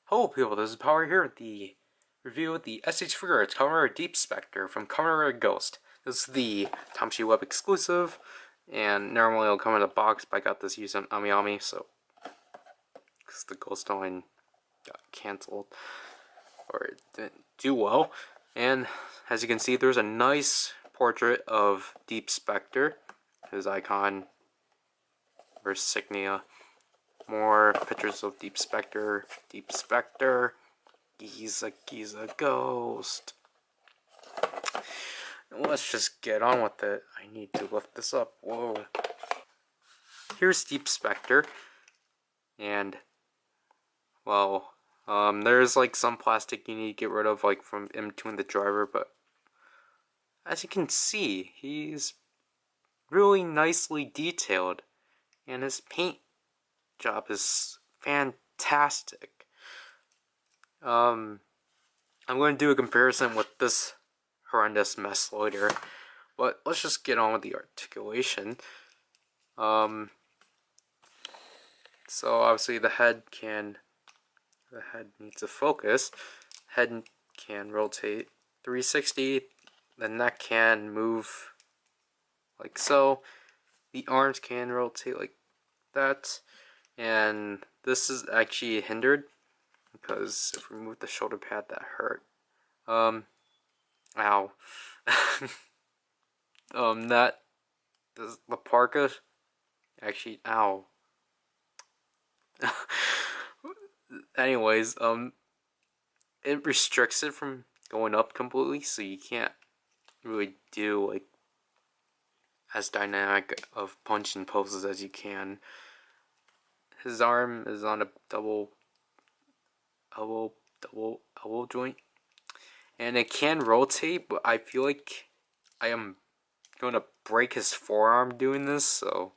Hello people, this is Power here with the review of the SH Figuarts Kamen Deep Specter from Kamen Ghost. This is the Tamshi Web exclusive, and normally it'll come in a box, but I got this used on AmiAmi, so because the Ghost line got cancelled, or it didn't do well. And as you can see, there's a nice portrait of Deep Specter, his icon, or insignia. More pictures of Deep Specter, Giza Ghost. Let's just get on with it. I need to lift this up. Whoa. Here's Deep Specter. And, well, there's like some plastic you need to get rid of, like from in between the driver, but as you can see, he's really nicely detailed. And his paint job is fantastic. I'm going to do a comparison with this horrendous mess later, but let's just get on with the articulation. So obviously the head needs a focus. Head can rotate 360. The neck can move like so. The arms can rotate like that. And this is actually hindered because if we move the shoulder pad, that hurt. Ow. That the parka actually, ow. Anyways, it restricts it from going up completely, so you can't really do like as dynamic of punching poses as you can. His arm is on a double elbow joint, and it can rotate, but I feel like I am going to break his forearm doing this, so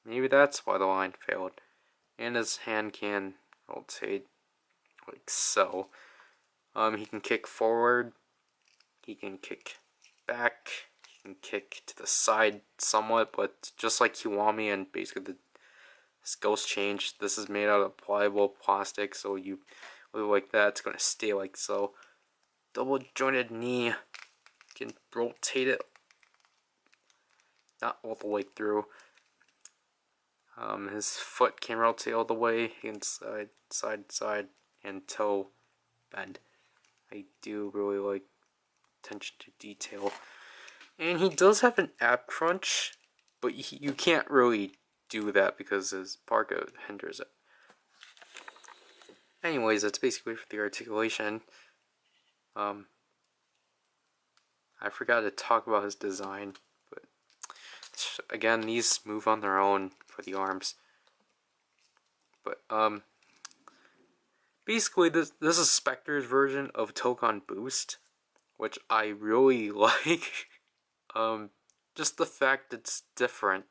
maybe that's why the line failed. And his hand can rotate like so. He can kick forward, he can kick back, he can kick to the side somewhat, but just like Kiwami and basically this ghost change, this is made out of pliable plastic, so you look like that, it's going to stay like so. Double jointed knee, you can rotate it not all the way through. His foot can rotate all the way, inside, side, and toe bend. I do really like attention to detail. And he does have an ab crunch, but you can't really do that because his parka hinders it. Anyways, that's basically for the articulation. I forgot to talk about his design, but again, these move on their own for the arms. But basically this is Specter's version of Tokon Boost, which I really like. Just the fact it's different.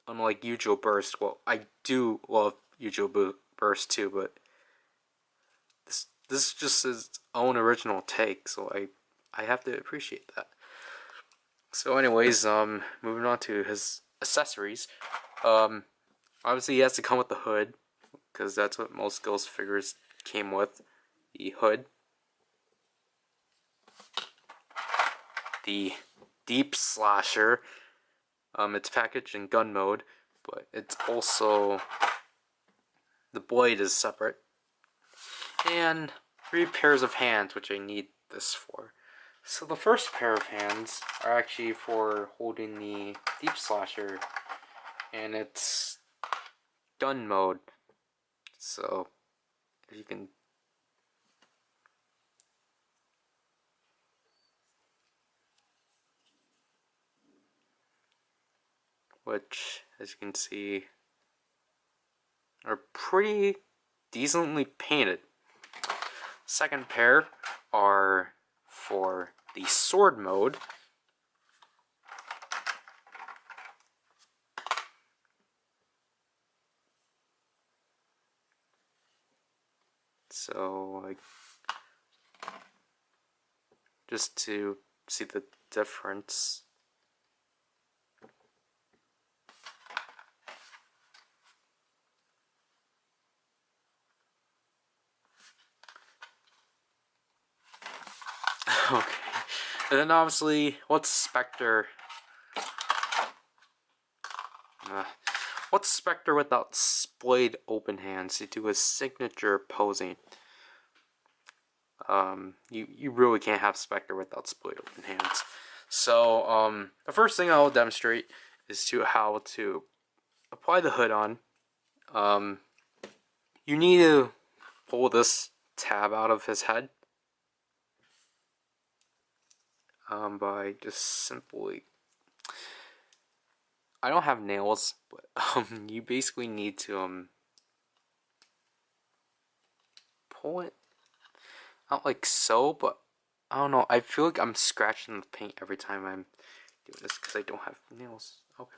Unlike Yujo Burst, well, I do love Yujo Burst too, but this is just his own original take, so I have to appreciate that. So anyways, moving on to his accessories. Obviously he has to come with the hood, because that's what most Ghost figures came with. The hood. The Deep Slasher. It's packaged in gun mode, but it's also, the blade is separate. And 3 pairs of hands, which I need this for. So the first pair of hands are actually for holding the Deep Slasher, and it's gun mode. So if you can, which as you can see are pretty decently painted. Second pair are for the sword mode. So, like, just to see the difference. And then obviously, what's Specter? What's Specter without splayed open hands to do his signature posing? You really can't have Specter without splayed open hands. So the first thing I will demonstrate is how to apply the hood on. You need to pull this tab out of his head by just simply. I don't have nails, but you basically need to pull it out like so. But I don't know. I feel like I'm scratching the paint every time I'm doing this because I don't have nails. Okay.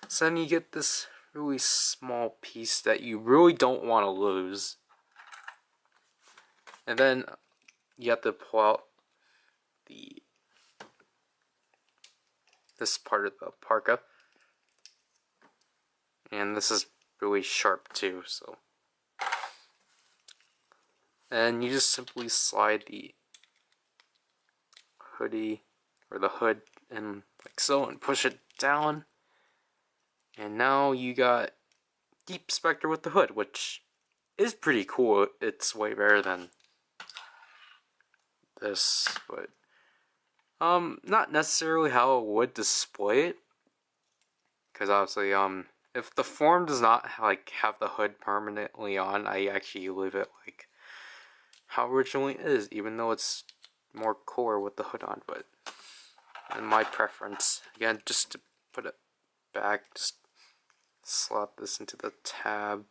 So then you get this really small piece that you really don't want to lose. And then you have to pull out this part of the parka. And this is really sharp too, so. And you just simply slide the hoodie or the hood in like so and push it down. And now you got Deep Specter with the hood, which is pretty cool. It's way better than this, but not necessarily how I would display it, because obviously if the form does not like have the hood permanently on, I actually leave it like how originally is, even though it's more cooler with the hood on. But in my preference, again, just to put it back, just slot this into the tab,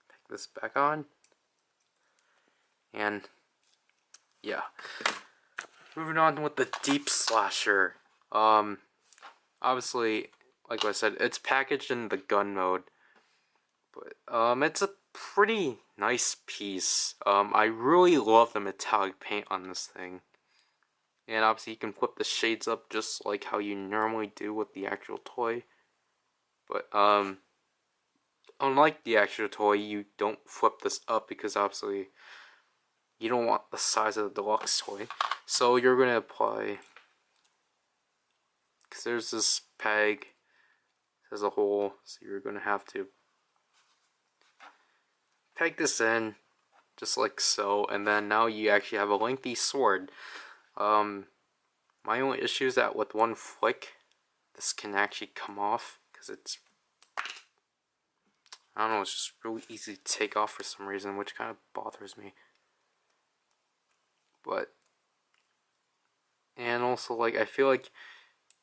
take this back on, and yeah. Moving on with the Deep Slasher. Obviously, like I said, it's packaged in the gun mode, but it's a pretty nice piece. I really love the metallic paint on this thing. And obviously you can flip the shades up just like how you normally do with the actual toy. But unlike the actual toy, you don't flip this up because obviously you don't want the size of the deluxe toy. So you're going to apply, because there's this peg as a hole, so you're going to have to peg this in just like so, and then now you actually have a lengthy sword. My only issue is that with one flick, this can actually come off, because it's, I don't know, it's just really easy to take off for some reason, which kind of bothers me. But, and also, like, I feel like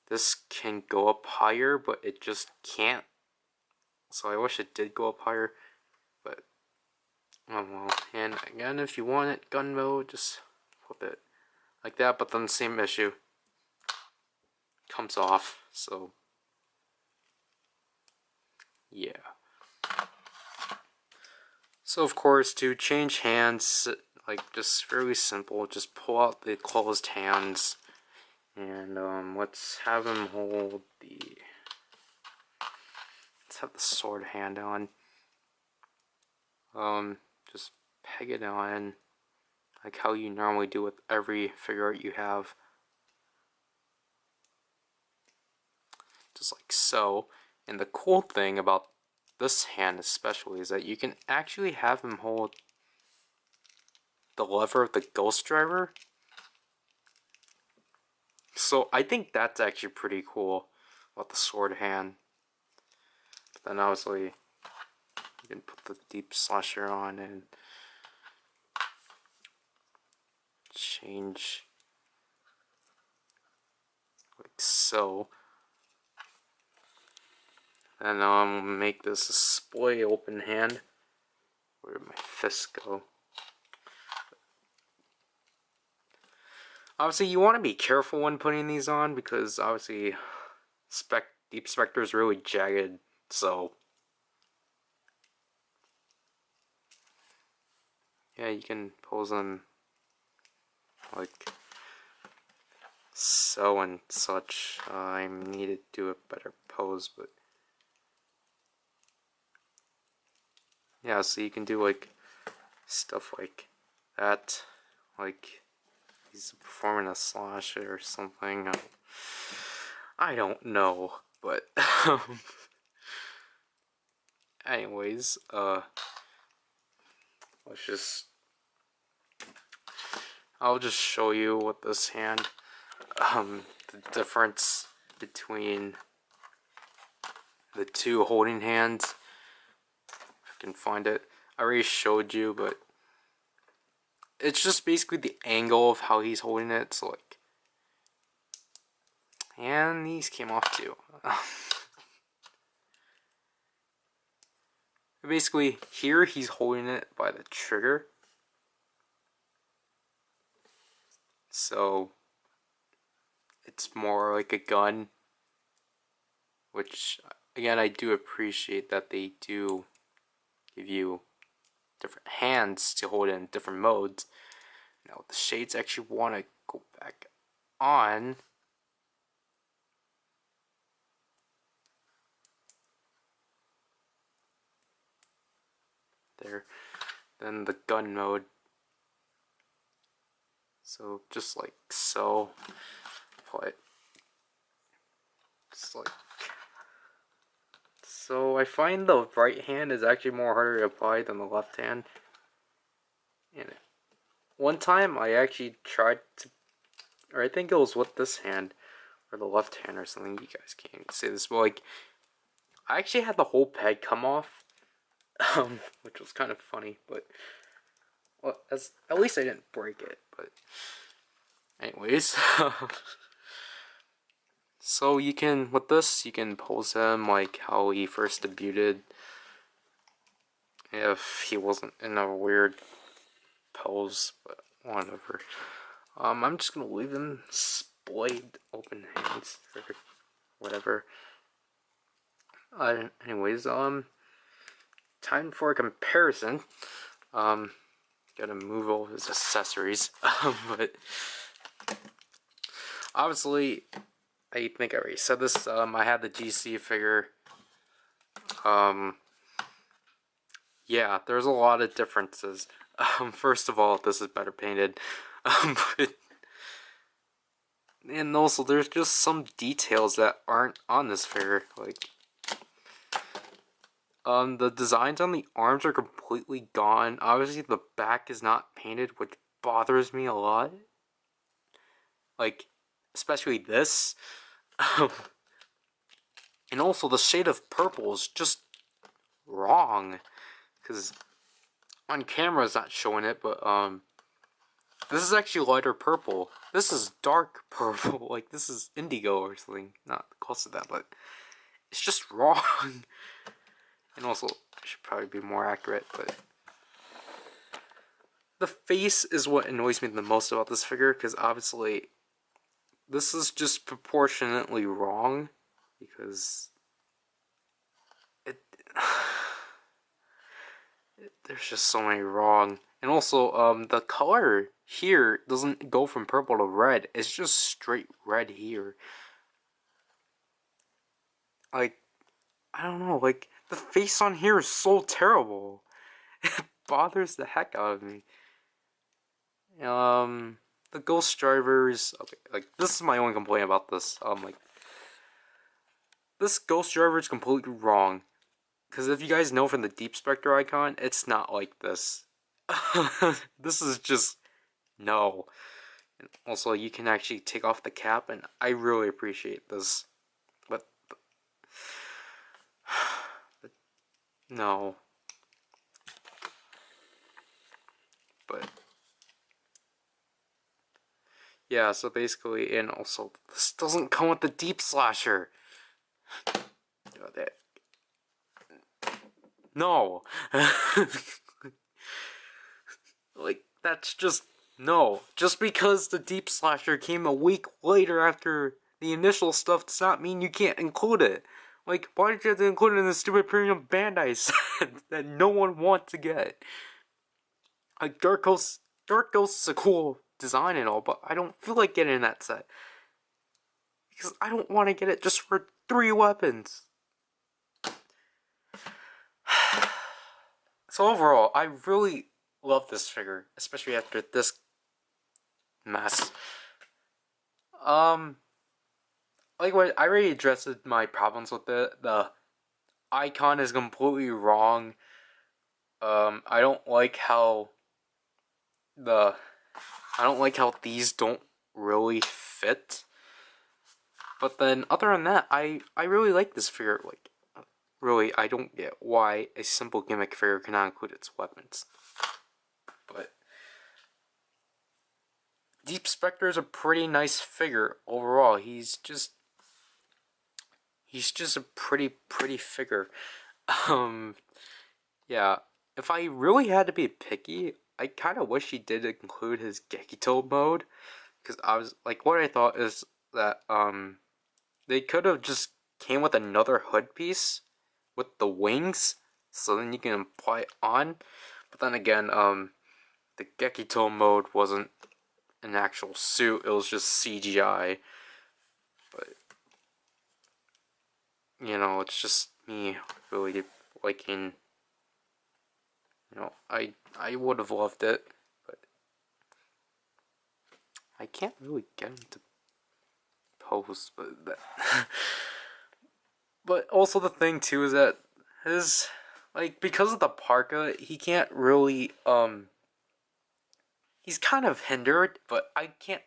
this can go up higher, but it just can't. So I wish it did go up higher, but, oh well. And again, if you want it gun mode, just flip it like that, but then the same issue comes off, so yeah. So of course, to change hands, like just fairly simple, just pull out the closed hands, and let's have him hold let's have the sword hand on. Just peg it on, like how you normally do with every figure art you have. Just like so. And the cool thing about this hand especially is that you can actually have him hold the lever of the Ghost Driver. So I think that's actually pretty cool about the sword hand. But then obviously you can put the Deep Slasher on and change like so. And make this a splay open hand. Where did my fists go? Obviously you want to be careful when putting these on, because obviously Deep Specter is really jagged, so yeah, you can pose them like so and such. I need to do a better pose, but yeah, so you can do like stuff like that like he's performing a slash or something. I don't know, but anyways, let's just. I'll just show you what this hand, the difference between the two holding hands. If I can find it, I already showed you, but it's just basically the angle of how he's holding it. So like, and these came off too. Basically, here he's holding it by the trigger. So it's more like a gun, which again I do appreciate that they do give you different hands to hold in different modes. Now the shades actually want to go back on. There, then the gun mode. So just like so, but just like so. I find the right hand is actually more harder to apply than the left hand. And one time I actually tried to, or I think it was with this hand, or the left hand or something. You guys can't see this, but like I actually had the whole peg come off, which was kind of funny. But well, at least I didn't break it. But anyways. So you can, with this, you can pose him like how he first debuted. If he wasn't in a weird pose, but whatever. I'm just gonna leave him splayed open hands or whatever. Anyways, time for a comparison. Gotta move all his accessories. But obviously, I think I already said this. I had the GC figure. Yeah, there's a lot of differences. First of all, this is better painted. And also, there's just some details that aren't on this figure. Like, the designs on the arms are completely gone. Obviously, the back is not painted, which bothers me a lot. Like, especially this. And also, the shade of purple is just wrong. Because on camera it's not showing it, but this is actually lighter purple. This is dark purple. Like, this is indigo or something. Not close to that, but it's just wrong. And also, I should probably be more accurate, but the face is what annoys me the most about this figure, because obviously this is just proportionately wrong, because there's just so many wrong. And also, the color here doesn't go from purple to red. It's just straight red here. Like, I don't know, like, the face on here is so terrible. It bothers the heck out of me. The Ghost Drivers, okay, like, this is my only complaint about this. Like, this Ghost Driver is completely wrong. Because if you guys know from the Deep Specter icon, it's not like this. This is just, no. And also, you can actually take off the cap, and I really appreciate this. But no. But yeah, so basically, and also, this doesn't come with the Deep Slasher. No. Like, that's just, no. Just because the Deep Slasher came a week later after the initial stuff does not mean you can't include it. Like, why did you have to include it in the stupid premium Bandai set that no one wants to get? Like, Dark Ghost is a cool design and all, but I don't feel like getting that set. Because I don't want to get it just for 3 weapons. So overall, I really love this figure, especially after this mess. Like what I already addressed my problems with it. The icon is completely wrong. I don't like how the I don't like how these don't really fit. But then other than that, I really like this figure. Like really, I don't get why a simple gimmick figure cannot include its weapons. But Deep Specter is a pretty nice figure overall. He's just a pretty figure. Yeah. If I really had to be picky, I kind of wish he did include his Gekito mode, because I was like, what I thought is that they could have just came with another hood piece with the wings, so then you can apply it on. But then again, the Gekito mode wasn't an actual suit; it was just CGI. But you know, it's just me really liking. You know, I would have loved it, but I can't really get him to pose. But also the thing too is that his because of the parka, he can't really he's kind of hindered, but I can't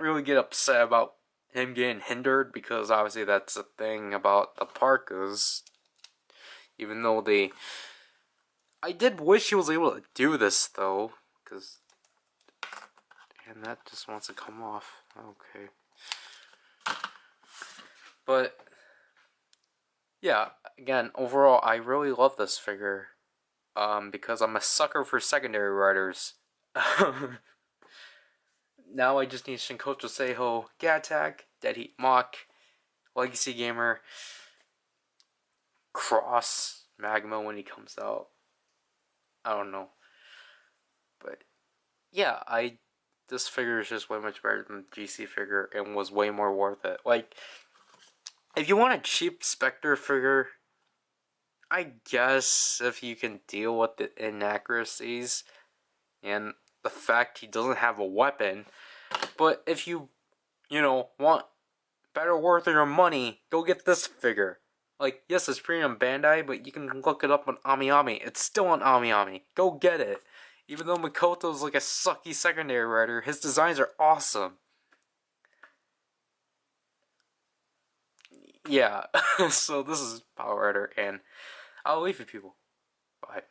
really get upset about him getting hindered, because obviously that's the thing about the parkas. Even though I did wish he was able to do this though, because and that just wants to come off. Okay. But yeah, again, overall I really love this figure. Because I'm a sucker for secondary riders. Now I just need Shinkocho Seiho, Gattack, Dead Heat Mach, Legacy Gamer, Cross, Magma when he comes out. I don't know. But yeah, this figure is just way much better than the GC figure and was way more worth it. Like, if you want a cheap Specter figure, I guess if you can deal with the inaccuracies and the fact he doesn't have a weapon, but if you want better worth of your money, go get this figure. Like, yes, it's premium Bandai, but you can look it up on AmiAmi. It's still on AmiAmi. Go get it. Even though Makoto's like a sucky secondary writer, his designs are awesome. Yeah, so this is PowerRider, and I'll leave you people. Bye.